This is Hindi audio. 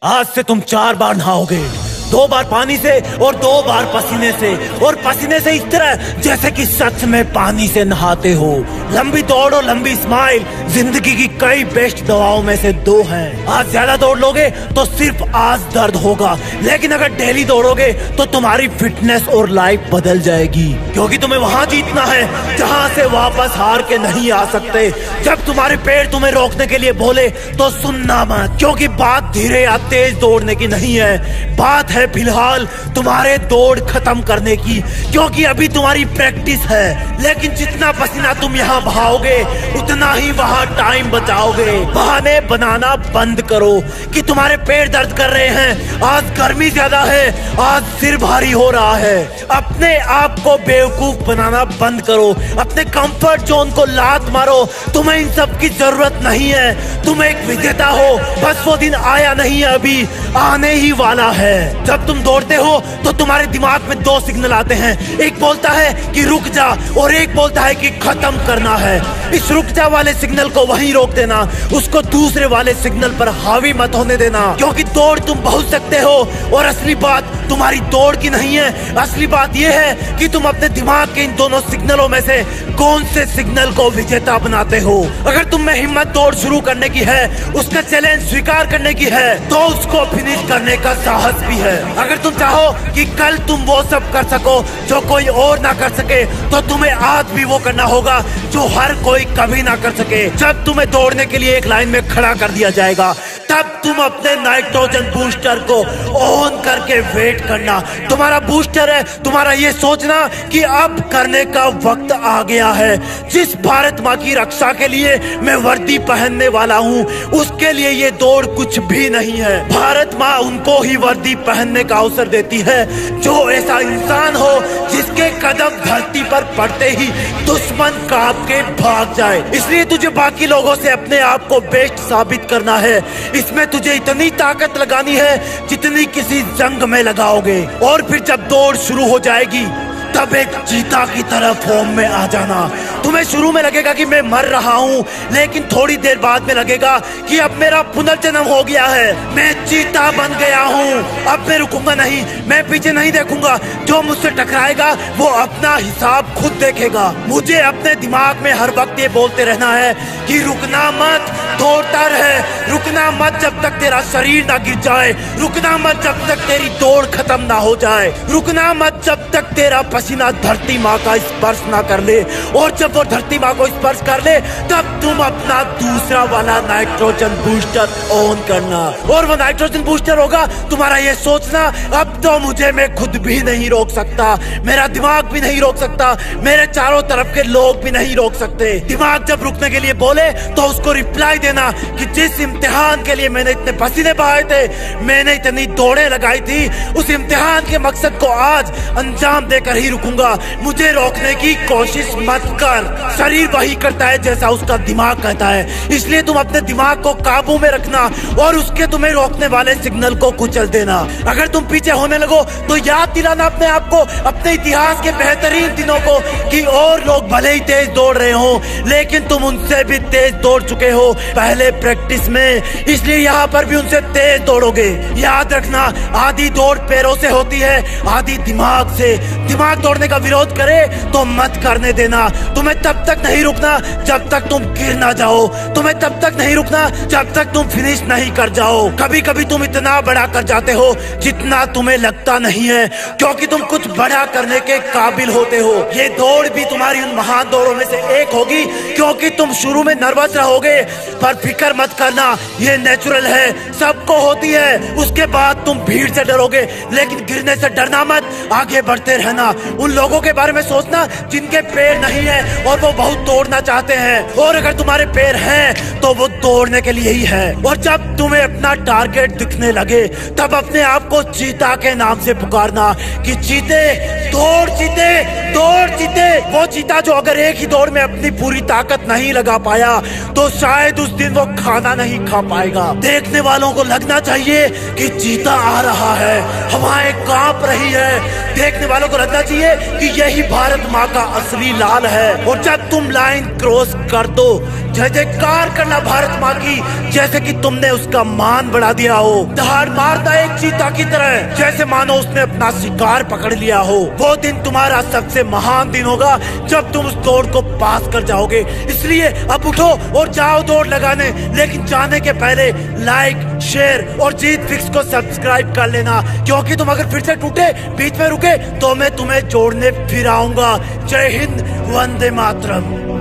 आज से तुम 4 बार नहाओगे, 2 बार पानी से और 2 बार पसीने से, और पसीने से इस तरह जैसे कि सच में पानी से नहाते हो। लंबी दौड़ और लंबी स्माइल जिंदगी की कई बेस्ट दवाओं में से 2 हैं। आज ज्यादा दौड़ लोगे तो सिर्फ आज दर्द होगा, लेकिन अगर डेली दौड़ोगे तो तुम्हारी फिटनेस और लाइफ बदल जाएगी, क्योंकि तुम्हें वहां जीतना है जहां से वापस हार के नहीं आ सकते। जब तुम्हारे पेड़ तुम्हें रोकने के लिए बोले तो सुनना मत, क्योंकि बात धीरे या तेज दौड़ने की नहीं है, बात है फिलहाल तुम्हारे दौड़ खत्म करने की, क्योंकि अभी तुम्हारी प्रैक्टिस है। लेकिन जितना पसीना तुम यहाँ बहाओगे उतना ही वहाँ टाइम बचाओगे। बहाने बनाना बंद करो कि तुम्हारे पेट दर्द कर रहे हैं, आज गर्मी ज्यादा है, आज सिर भारी हो रहा है। अपने आप को बेवकूफ बनाना बंद करो, अपने कंफर्ट जोन को लात मारो। तुम्हें इन सब की जरूरत नहीं है, तुम एक विजेता हो, बस वो दिन आया नहीं है, अभी आने ही वाला है। जब तुम दौड़ते हो तो तुम्हारे दिमाग में 2 सिग्नल आते हैं, एक बोलता है कि रुक जा और एक बोलता है कि खत्म करना है। इस रुक जा वाले सिग्नल को वहीं रोक देना, उसको दूसरे वाले सिग्नल पर हावी मत होने देना, क्योंकि दौड़ तुम पहुंच सकते हो। और असली बात तुम्हारी दौड़ की नहीं है, असली बात यह है कि तुम अपने दिमाग के इन दोनों सिग्नलों में से कौन से सिग्नल को विजेता बनाते हो। अगर तुम में हिम्मत दौड़ शुरू करने की है, उसका चैलेंज स्वीकार करने की है, तो उसको फिनिश करने का साहस भी है। अगर तुम चाहो कि कल तुम वो सब कर सको जो कोई और ना कर सके, तो तुम्हें आज भी वो करना होगा जो हर कोई कभी ना कर सके। जब तुम्हें दौड़ने के लिए एक लाइन में खड़ा कर दिया जाएगा, तब तुम अपने नाइट्रोजन बूस्टर को ऑन करके वेट करना। तुम्हारा बूस्टर है तुम्हारा ये सोचना कि अब करने का वक्त आ गया है। जिस भारत माँ की रक्षा के लिए मैं वर्दी पहनने वाला हूँ, उसके लिए ये दौड़ कुछ भी नहीं है। भारत माँ उनको ही वर्दी पहनने का अवसर देती है जो ऐसा इंसान हो जिसके कदम धरती पर पड़ते ही दुश्मन कांप के भाग जाए। इसलिए तुझे बाकी लोगों से अपने आप को बेस्ट साबित करना है। इसमें तुझे इतनी ताकत लगानी है जितनी किसी जंग में लगाओगे, और फिर जब दौड़ शुरू हो जाएगी तब एक चीता की तरह फॉर्म में आ जाना। तुम्हें शुरू में लगेगा कि मैं मर रहा हूँ, लेकिन थोड़ी देर बाद में लगेगा कि अब मेरा पुनर्जन्म हो गया है, मैं चीता बन गया हूँ। अब मैं रुकूंगा नहीं, मैं पीछे नहीं देखूंगा, जो मुझसे टकराएगा वो अपना हिसाब खुद देखेगा। मुझे अपने दिमाग में हर वक्त ये बोलते रहना है कि रुकना मत, दौड़ता रहे, रुकना मत जब तक तेरा शरीर ना गिर जाए, रुकना मत जब तक तेरी दौड़ खत्म ना हो जाए, रुकना मत जब तक तेरा पसीना धरती माँ का स्पर्श ना कर ले। और जब वो धरती माँ को स्पर्श कर ले, तब तुम अपना दूसरा वाला नाइट्रोजन बूस्टर ऑन करना। और वो नाइट्रोजन बूस्टर होगा तुम्हारा ये सोचना, अब तो मुझे मैं खुद भी नहीं रोक सकता, मेरा दिमाग भी नहीं रोक सकता, मेरे चारों तरफ के लोग भी नहीं रोक सकते। दिमाग जब रुकने के लिए बोले तो उसको रिप्लाई देना कि जिस इम्तिहान के लिए मैंने इतने पसीने बहाए थे, मैंने इतनी दौड़ें लगाई थी, उस इम्तिहान के मकसद को आज अंजाम देकर ही रुकूंगा। मुझे रोकने की कोशिश मत कर। शरीर वही करता है जैसा उसका दिमाग कहता है, इसलिए तुम अपने दिमाग को काबू में रखना और उसके तुम्हें रोकने वाले सिग्नल को कुचल देना। अगर तुम पीछे होने लगो तो याद दिलाना अपने आप को, अपने इतिहास के बेहतरीन दिनों को, कि और लोग भले ही तेज दौड़ रहे हो, लेकिन तुम उनसे भी तेज दौड़ चुके हो पहले प्रैक्टिस में, इसलिए यहाँ पर भी उनसे तेज दौड़ोगे। याद रखना, आधी दौड़ पैरों से होती है, आधी दिमाग से। दिमाग दौड़ने का विरोध करे तो मत करने देना। तुम्हें तब तक नहीं रुकना जब तक तुम गिर ना जाओ, तुम्हें तब तक नहीं रुकना जब तक तुम फिनिश नहीं कर जाओ। कभी कभी तुम इतना बड़ा कर जाते हो जितना तुम्हें लगता नहीं है, क्योंकि तुम कुछ बड़ा करने के काबिल होते हो। ये दौड़ भी तुम्हारी उन महान दौड़ों में से एक होगी, क्योंकि तुम शुरू में नर्वस रहोगे, पर फिक्र मत करना, ये नेचुरल है, सबको होती है। उसके बाद तुम भीड़ से डरोगे, लेकिन गिरने से डरना मत, आगे बढ़ते रहना। उन लोगों के बारे में सोचना जिनके पैर नहीं है और वो बहुत दौड़ना चाहते हैं, और अगर तुम्हारे पैर हैं तो वो दौड़ने के लिए ही है। और जब तुम्हें अपना टारगेट दिखने लगे, तब अपने आप को चीता के नाम से पुकारना कि चीते दौड़ जीते, दौड़ जीते। वो जीता जो अगर एक ही दौड़ में अपनी पूरी ताकत नहीं लगा पाया तो शायद उस दिन वो खाना नहीं खा पाएगा। देखने वालों को लगना चाहिए कि चीता आ रहा है, हवाएं कांप रही है। देखने वालों को लगना चाहिए कि यही भारत माँ का असली लाल है। और जब तुम लाइन क्रॉस कर दो, जय जयकार करना भारत माँ की, जैसे कि तुमने उसका मान बढ़ा दिया हो। दहाड़ मारता एक चीता की तरह, जैसे मानो उसने अपना शिकार पकड़ लिया हो। वो दिन तुम्हारा सबसे महान दिन होगा जब तुम उस दौड़ को पास कर जाओगे। इसलिए अब उठो और जाओ दौड़ लगाने। लेकिन जाने के पहले लाइक, शेयर और जीत फिक्स को सब्सक्राइब कर लेना, क्योंकि तुम अगर फिर से टूटे, बीच में रुके, तो मैं तुम्हें जोड़ने फिर आऊंगा। जय हिंद, वंदे मातरम।